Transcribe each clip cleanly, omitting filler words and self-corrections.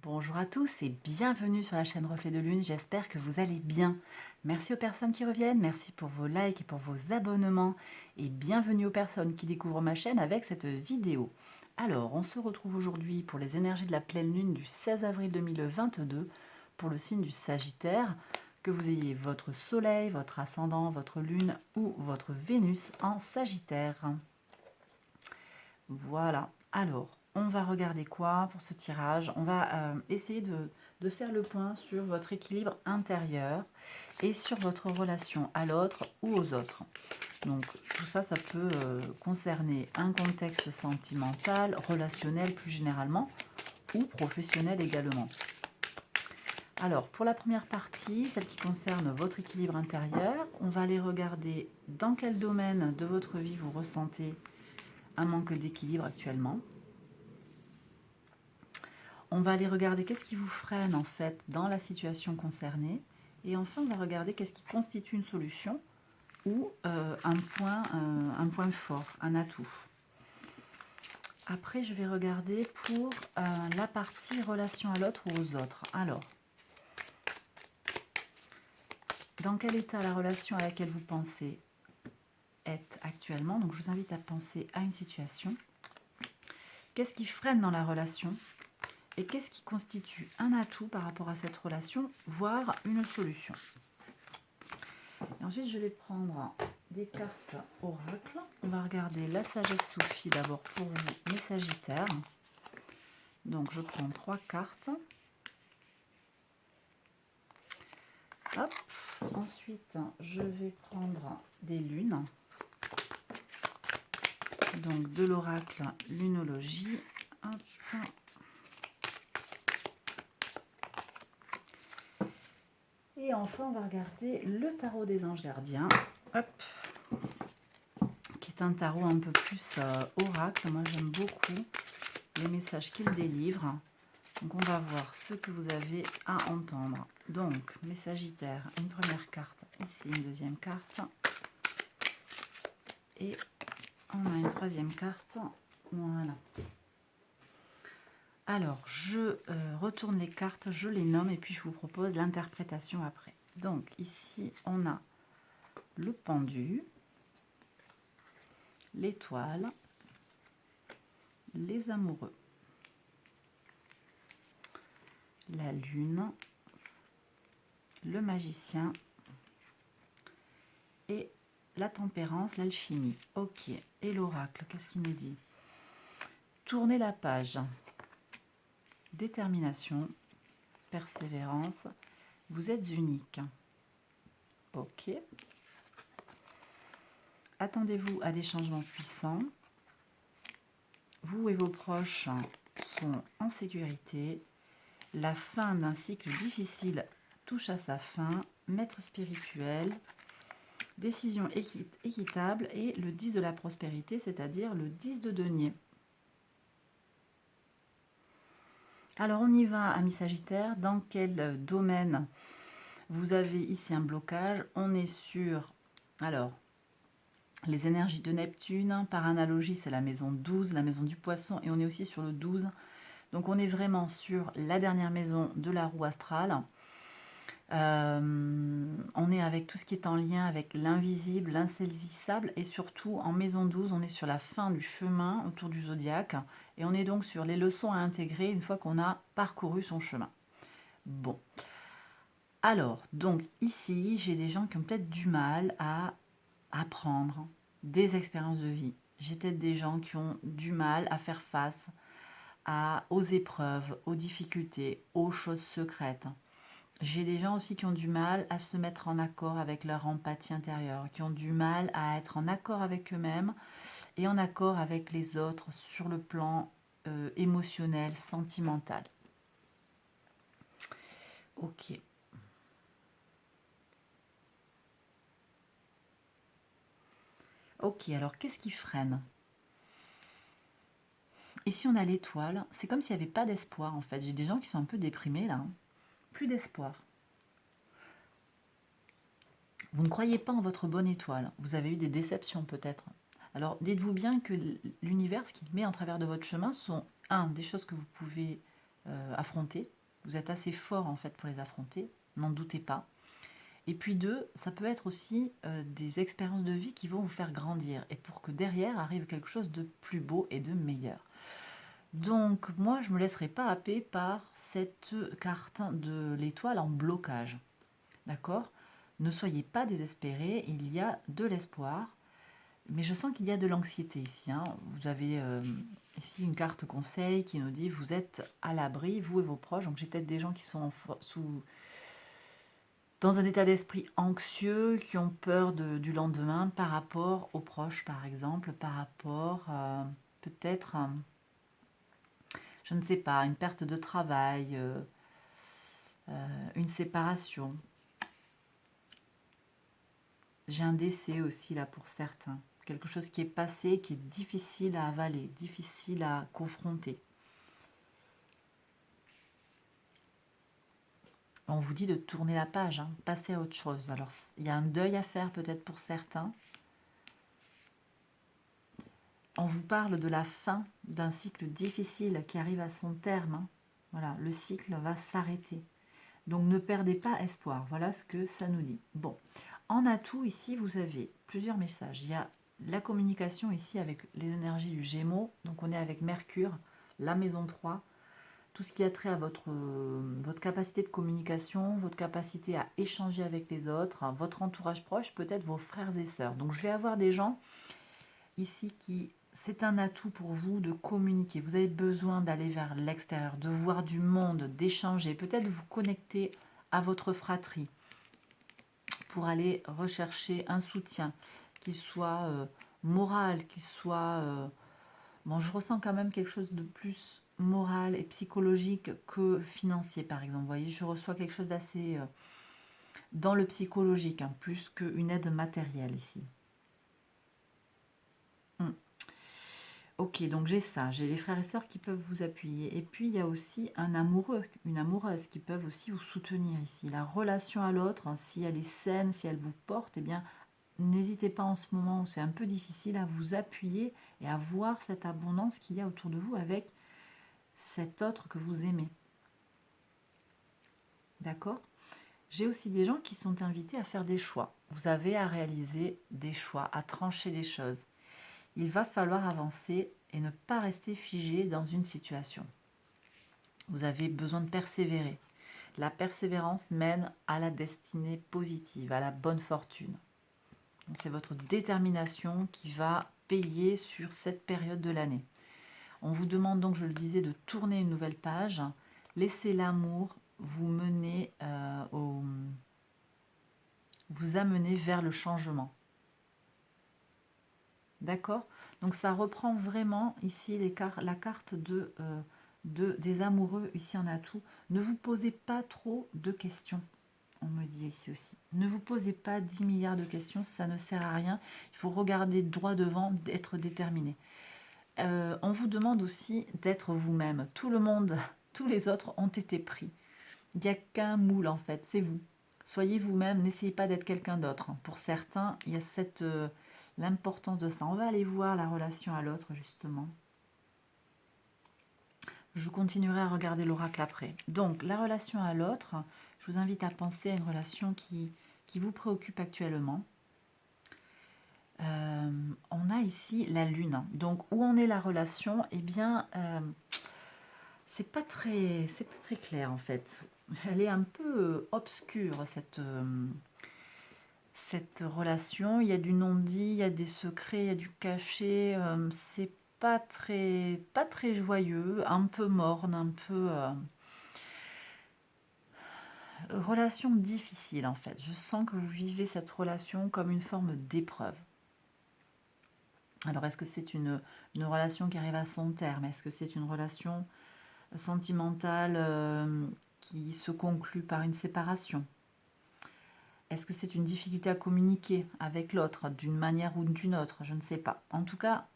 Bonjour à tous et bienvenue sur la chaîne Reflet de Lune, j'espère que vous allez bien. Merci aux personnes qui reviennent, merci pour vos likes et pour vos abonnements et bienvenue aux personnes qui découvrent ma chaîne avec cette vidéo. Alors, on se retrouve aujourd'hui pour les énergies de la pleine lune du 16 avril 2022 pour le signe du Sagittaire, que vous ayez votre soleil, votre ascendant, votre lune ou votre Vénus en Sagittaire. Voilà, alors on va regarder quoi pour ce tirage? On va essayer de faire le point sur votre équilibre intérieur et sur votre relation à l'autre ou aux autres. Donc tout ça, ça peut concerner un contexte sentimental, relationnel plus généralement, ou professionnel également. Alors pour la première partie, celle qui concerne votre équilibre intérieur, on va aller regarder dans quel domaine de votre vie vous ressentez un manque d'équilibre actuellement. On va aller regarder qu'est-ce qui vous freine en fait dans la situation concernée. Et enfin, on va regarder qu'est-ce qui constitue une solution ou un point fort, un atout. Après, je vais regarder pour la partie relation à l'autre ou aux autres. Alors, dans quel état la relation à laquelle vous pensez est actuellement? Donc, je vous invite à penser à une situation. Qu'est-ce qui freine dans la relation? Et qu'est-ce qui constitue un atout par rapport à cette relation, voire une solution? Et ensuite, je vais prendre des cartes oracle. On va regarder la sagesse Sophie d'abord pour vous, les Sagittaires. Donc, je prends 3 cartes. Hop. Ensuite, je vais prendre des lunes. Donc, de l'oracle lunologie. Hop. Et enfin, on va regarder le tarot des anges gardiens. Hop. Qui est un tarot un peu plus oracle. Moi, j'aime beaucoup les messages qu'il délivre. Donc, on va voir ce que vous avez à entendre. Donc, mes Sagittaires, une première carte, ici une deuxième carte. Et on a une troisième carte. Voilà. Alors, je retourne les cartes, je les nomme et puis je vous propose l'interprétation après. Donc, ici, on a le pendu, l'étoile, les amoureux, la lune, le magicien et la tempérance, l'alchimie. Ok, et l'oracle, qu'est-ce qu'il nous dit? Tournez la page. Détermination, persévérance, vous êtes unique. Ok. Attendez-vous à des changements puissants. Vous et vos proches sont en sécurité. La fin d'un cycle difficile touche à sa fin. Maître spirituel, décision équitable et le 10 de la prospérité, c'est-à-dire le 10 de denier. Alors on y va, amis Sagittaires. Dans quel domaine vous avez ici un blocage? On est sur, alors, les énergies de Neptune. Par analogie, c'est la maison 12, la maison du poisson, et on est aussi sur le 12. Donc on est vraiment sur la dernière maison de la roue astrale. On est avec tout ce qui est en lien avec l'invisible, l'insaisissable, et surtout en maison 12, on est sur la fin du chemin autour du zodiaque, et on est donc sur les leçons à intégrer une fois qu'on a parcouru son chemin. Bon. Alors, donc ici, j'ai des gens qui ont peut-être du mal à apprendre des expériences de vie. J'ai peut-être des gens qui ont du mal à faire face aux épreuves, aux difficultés, aux choses secrètes. J'ai des gens aussi qui ont du mal à se mettre en accord avec leur empathie intérieure, qui ont du mal à être en accord avec eux-mêmes et en accord avec les autres sur le plan émotionnel, sentimental. Ok. Ok, alors qu'est-ce qui freine? Ici, on a l'étoile. C'est comme s'il n'y avait pas d'espoir, en fait. J'ai des gens qui sont un peu déprimés, là. Plus d'espoir. Vous ne croyez pas en votre bonne étoile. Vous avez eu des déceptions, peut-être. Alors, dites-vous bien que l'univers, ce qu'il met en travers de votre chemin, sont, des choses que vous pouvez affronter. Vous êtes assez fort en fait pour les affronter, n'en doutez pas. Et puis 2, ça peut être aussi des expériences de vie qui vont vous faire grandir et pour que derrière arrive quelque chose de plus beau et de meilleur. Donc moi, je ne me laisserai pas happer par cette carte de l'étoile en blocage. D'accord? Ne soyez pas désespérés, il y a de l'espoir. Mais je sens qu'il y a de l'anxiété ici. Hein. Vous avez ici une carte conseil qui nous dit vous êtes à l'abri, vous et vos proches. Donc j'ai peut-être des gens qui sont dans un état d'esprit anxieux, qui ont peur du lendemain par rapport aux proches, par exemple, par rapport peut-être, je ne sais pas, une perte de travail, une séparation. J'ai un décès aussi là pour certains. Quelque chose qui est passé, qui est difficile à avaler, difficile à confronter. On vous dit de tourner la page, hein, passer à autre chose. Alors, il y a un deuil à faire peut-être pour certains. On vous parle de la fin d'un cycle difficile qui arrive à son terme. Hein. Voilà, le cycle va s'arrêter. Donc, ne perdez pas espoir. Voilà ce que ça nous dit. Bon, en atout, ici, vous avez plusieurs messages. Il y a la communication ici avec les énergies du Gémeaux. Donc, on est avec Mercure, la maison 3. Tout ce qui a trait à votre capacité de communication, votre capacité à échanger avec les autres, votre entourage proche, peut-être vos frères et sœurs. Donc je vais avoir des gens ici qui, c'est un atout pour vous de communiquer. Vous avez besoin d'aller vers l'extérieur, de voir du monde, d'échanger, peut-être vous connecter à votre fratrie pour aller rechercher un soutien, qu'il soit moral, qu'il soit... bon, je ressens quand même quelque chose de plus moral et psychologique que financier, par exemple. Vous voyez, je reçois quelque chose d'assez dans le psychologique, hein, plus qu'une aide matérielle ici. Ok, donc j'ai ça, j'ai les frères et sœurs qui peuvent vous appuyer. Et puis, il y a aussi un amoureux, une amoureuse qui peuvent aussi vous soutenir ici. La relation à l'autre, hein, si elle est saine, si elle vous porte, eh bien, n'hésitez pas en ce moment où c'est un peu difficile à vous appuyer et à voir cette abondance qu'il y a autour de vous avec cet autre que vous aimez. D'accord? J'ai aussi des gens qui sont invités à faire des choix. Vous avez à réaliser des choix, à trancher des choses. Il va falloir avancer et ne pas rester figé dans une situation. Vous avez besoin de persévérer. La persévérance mène à la destinée positive, à la bonne fortune. C'est votre détermination qui va payer sur cette période de l'année. On vous demande donc, je le disais, de tourner une nouvelle page. Laissez l'amour vous mener vous amener vers le changement. D'accord? Donc ça reprend vraiment ici la carte des amoureux ici en atout. Ne vous posez pas trop de questions. On me dit ici aussi. Ne vous posez pas 10 milliards de questions, ça ne sert à rien. Il faut regarder droit devant, d'être déterminé. On vous demande aussi d'être vous-même. Tout le monde, tous les autres ont été pris. Il n'y a qu'un moule en fait, c'est vous. Soyez vous-même, n'essayez pas d'être quelqu'un d'autre. Pour certains, il y a l'importance de ça. On va aller voir la relation à l'autre justement. Je continuerai à regarder l'oracle après. Donc, la relation à l'autre, je vous invite à penser à une relation qui vous préoccupe actuellement. On a ici la lune. Donc, où en est la relation? Eh bien, c'est pas très clair en fait. Elle est un peu obscure cette relation. Il y a du non-dit, il y a des secrets, il y a du caché. C'est pas très joyeux, un peu morne, un peu relation difficile en fait. Je sens que vous vivez cette relation comme une forme d'épreuve. Alors est-ce que c'est une relation qui arrive à son terme? Est-ce que c'est une relation sentimentale qui se conclut par une séparation? Est-ce que c'est une difficulté à communiquer avec l'autre d'une manière ou d'une autre? Je ne sais pas. En tout cas,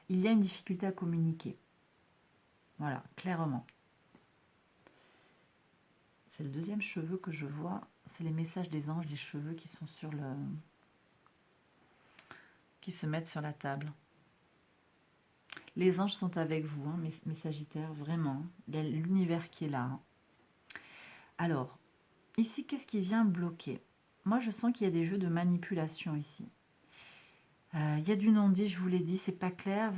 il y a une difficulté à communiquer. Voilà, clairement. C'est le deuxième cheveu que je vois. C'est les messages des anges, les cheveux qui sont qui se mettent sur la table. Les anges sont avec vous, hein, mes Sagittaires, vraiment. Il y a l'univers qui est là. Hein. Alors, ici, qu'est-ce qui vient bloquer? Moi, je sens qu'il y a des jeux de manipulation ici. Il y a du non-dit, je vous l'ai dit, c'est pas clair.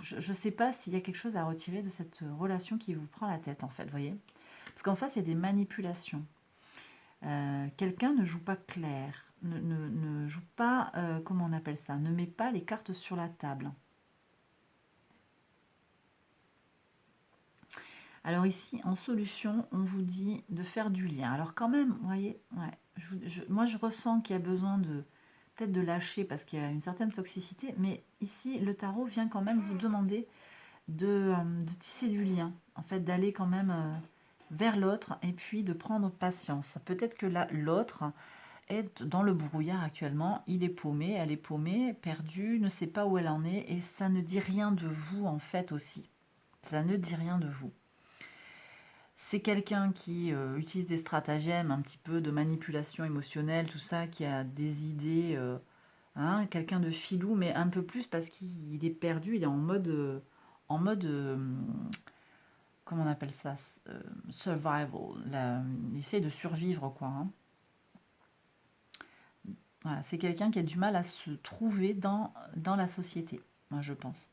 Je ne sais pas s'il y a quelque chose à retirer de cette relation qui vous prend la tête, en fait, vous voyez? Parce qu'en face, il y a des manipulations. Quelqu'un ne joue pas clair, ne joue pas, comment on appelle ça, ne met pas les cartes sur la table. Alors ici, en solution, on vous dit de faire du lien. Alors quand même, vous voyez, ouais, moi je ressens qu'il y a besoin de peut-être de lâcher parce qu'il y a une certaine toxicité, mais ici, le tarot vient quand même vous demander de tisser du lien, en fait, d'aller quand même vers l'autre et puis de prendre patience. Peut-être que là, l'autre est dans le brouillard actuellement, il est paumé, elle est paumée, perdue, ne sait pas où elle en est, et ça ne dit rien de vous en fait aussi. Ça ne dit rien de vous. C'est quelqu'un qui utilise des stratagèmes, un petit peu de manipulation émotionnelle, tout ça, qui a des idées, hein, quelqu'un de filou, mais un peu plus parce qu'il est perdu, il est en mode, comment on appelle ça, survival. Il essaie de survivre, quoi. Hein. Voilà, c'est quelqu'un qui a du mal à se trouver dans la société, moi je pense.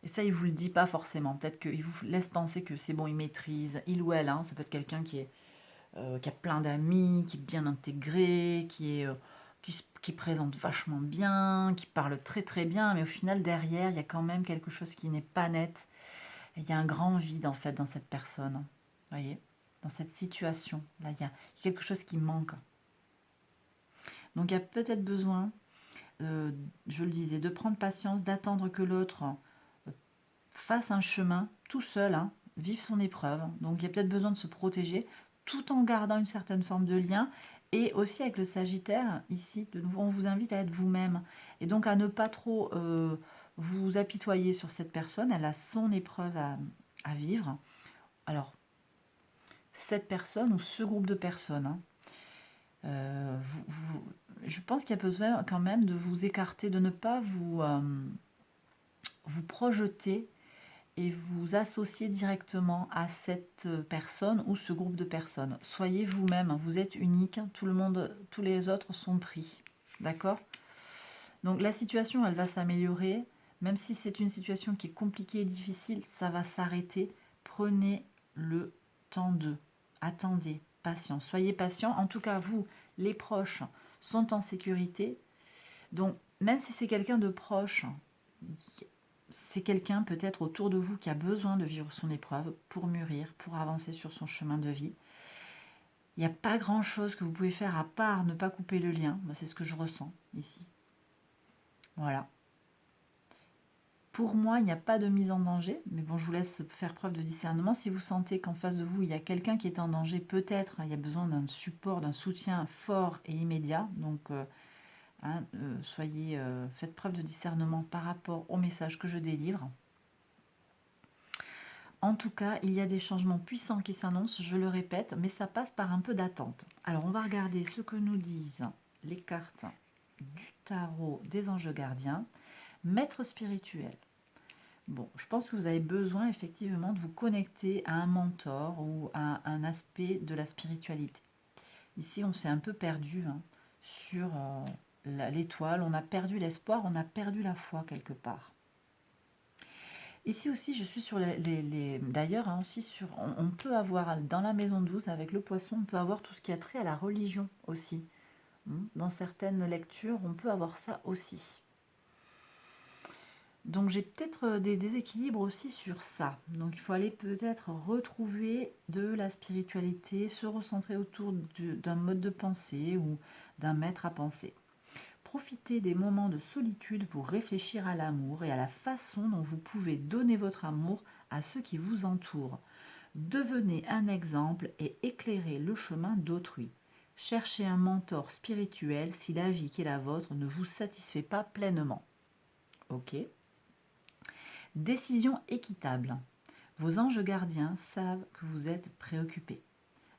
Et ça, il vous le dit pas forcément. Peut-être qu'il vous laisse penser que c'est bon, il maîtrise, il ou elle. Hein, ça peut être quelqu'un qui a plein d'amis, qui est bien intégré, qui présente vachement bien, qui parle très très bien, mais au final, derrière, il y a quand même quelque chose qui n'est pas net. Et il y a un grand vide, en fait, dans cette personne. Vous voyez? Dans cette situation. Là, il y a quelque chose qui manque. Donc, il y a peut-être besoin, je le disais, de prendre patience, d'attendre que l'autre fasse un chemin tout seul, hein, vive son épreuve. Donc, il y a peut-être besoin de se protéger tout en gardant une certaine forme de lien. Et aussi avec le Sagittaire, ici, de nouveau, on vous invite à être vous-même. Et donc à ne pas trop vous apitoyer sur cette personne. Elle a son épreuve à vivre. Alors, cette personne ou ce groupe de personnes, hein, je pense qu'il y a besoin quand même de vous écarter, de ne pas vous projeter et vous associer directement à cette personne ou ce groupe de personnes. Soyez vous-même, vous êtes unique, tout le monde, tous les autres sont pris. D'accord? Donc la situation, elle va s'améliorer, même si c'est une situation qui est compliquée et difficile, ça va s'arrêter. Prenez le temps de. Attendez, patient. Soyez patient. En tout cas, vous, les proches, sont en sécurité. Donc, même si c'est quelqu'un de proche, c'est quelqu'un peut-être autour de vous qui a besoin de vivre son épreuve pour mûrir, pour avancer sur son chemin de vie. Il n'y a pas grand-chose que vous pouvez faire à part ne pas couper le lien. C'est ce que je ressens ici. Voilà. Pour moi, il n'y a pas de mise en danger, mais bon, je vous laisse faire preuve de discernement. Si vous sentez qu'en face de vous, il y a quelqu'un qui est en danger, peut-être il y a besoin d'un support, d'un soutien fort et immédiat. Donc, faites preuve de discernement par rapport au message que je délivre. En tout cas, il y a des changements puissants qui s'annoncent, je le répète, mais ça passe par un peu d'attente. Alors, on va regarder ce que nous disent les cartes du tarot des anges gardiens. Maître spirituel. Bon, je pense que vous avez besoin effectivement de vous connecter à un mentor ou à un aspect de la spiritualité. Ici, on s'est un peu perdu sur l'étoile, on a perdu l'espoir, on a perdu la foi quelque part. Ici aussi, je suis sur d'ailleurs, aussi on peut avoir dans la maison 12, avec le poisson, on peut avoir tout ce qui a trait à la religion aussi. Dans certaines lectures, on peut avoir ça aussi. Donc j'ai peut-être des déséquilibres aussi sur ça. Donc il faut aller peut-être retrouver de la spiritualité, se recentrer autour d'un mode de pensée ou d'un maître à penser. Profitez des moments de solitude pour réfléchir à l'amour et à la façon dont vous pouvez donner votre amour à ceux qui vous entourent. Devenez un exemple et éclairez le chemin d'autrui. Cherchez un mentor spirituel si la vie qui est la vôtre ne vous satisfait pas pleinement. Ok. Décision équitable. Vos anges gardiens savent que vous êtes préoccupé.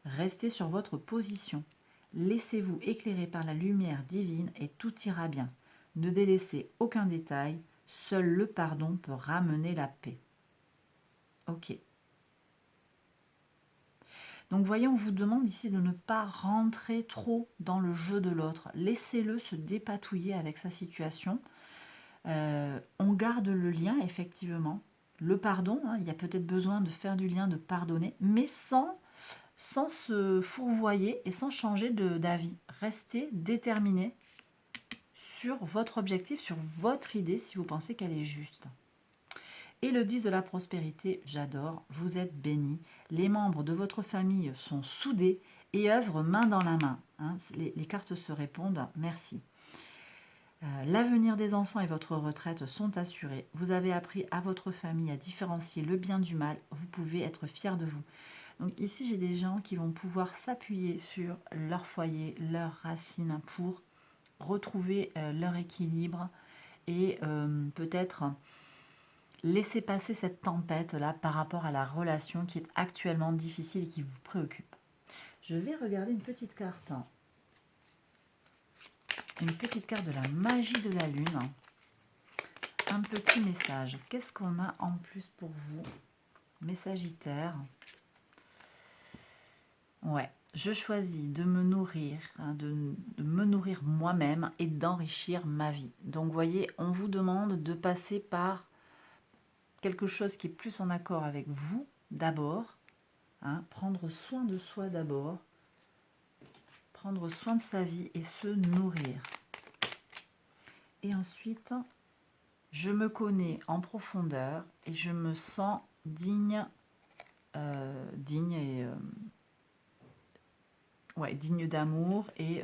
Restez sur votre position. Laissez-vous éclairer par la lumière divine et tout ira bien. Ne délaissez aucun détail. Seul le pardon peut ramener la paix. Ok. Donc, voyez, on vous demande ici de ne pas rentrer trop dans le jeu de l'autre. Laissez-le se dépatouiller avec sa situation. On garde le lien, effectivement. Le pardon, hein, il y a peut-être besoin de faire du lien, de pardonner, mais sans se fourvoyer et sans changer d'avis. Restez déterminé sur votre objectif, sur votre idée, si vous pensez qu'elle est juste. Et le 10 de la prospérité, j'adore, vous êtes bénis. Les membres de votre famille sont soudés et œuvrent main dans la main. Hein, les cartes se répondent, merci. L'avenir des enfants et votre retraite sont assurés. Vous avez appris à votre famille à différencier le bien du mal. Vous pouvez être fiers de vous. Donc ici, j'ai des gens qui vont pouvoir s'appuyer sur leur foyer, leurs racines pour retrouver leur équilibre et peut-être laisser passer cette tempête-là par rapport à la relation qui est actuellement difficile et qui vous préoccupe. Je vais regarder une petite carte. Une petite carte de la magie de la lune. Un petit message. Qu'est-ce qu'on a en plus pour vous, mes Sagittaires? Ouais, je choisis de me nourrir, hein, de me nourrir moi-même et d'enrichir ma vie. Donc, vous voyez, on vous demande de passer par quelque chose qui est plus en accord avec vous d'abord, hein, prendre soin de soi d'abord, prendre soin de sa vie et se nourrir. Et ensuite, je me connais en profondeur et je me sens digne digne d'amour et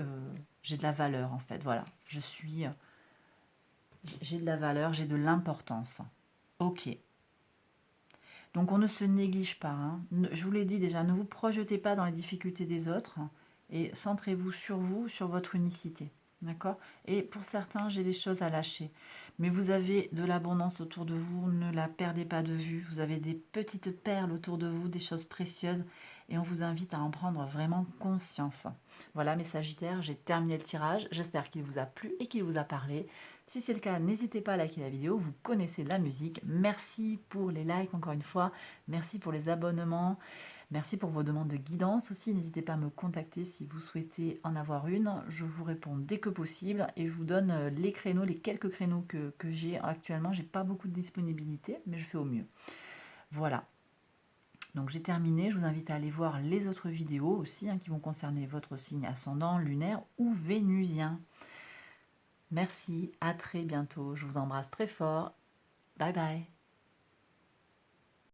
j'ai de la valeur en fait. Voilà, j'ai de la valeur, j'ai de l'importance. Ok. Donc on ne se néglige pas. Hein. Je vous l'ai dit déjà, ne vous projetez pas dans les difficultés des autres et centrez-vous, sur votre unicité. D'accord? Et pour certains, j'ai des choses à lâcher. Mais vous avez de l'abondance autour de vous, ne la perdez pas de vue. Vous avez des petites perles autour de vous, des choses précieuses. Et on vous invite à en prendre vraiment conscience. Voilà mes Sagittaires, j'ai terminé le tirage. J'espère qu'il vous a plu et qu'il vous a parlé. Si c'est le cas, n'hésitez pas à liker la vidéo. Vous connaissez la musique. Merci pour les likes encore une fois. Merci pour les abonnements. Merci pour vos demandes de guidance aussi. N'hésitez pas à me contacter si vous souhaitez en avoir une. Je vous réponds dès que possible et je vous donne les créneaux, les quelques créneaux que j'ai actuellement. J'ai pas beaucoup de disponibilité, mais je fais au mieux. Voilà. Donc j'ai terminé. Je vous invite à aller voir les autres vidéos aussi qui vont concerner votre signe ascendant, lunaire ou vénusien. Merci, à très bientôt. Je vous embrasse très fort. Bye bye.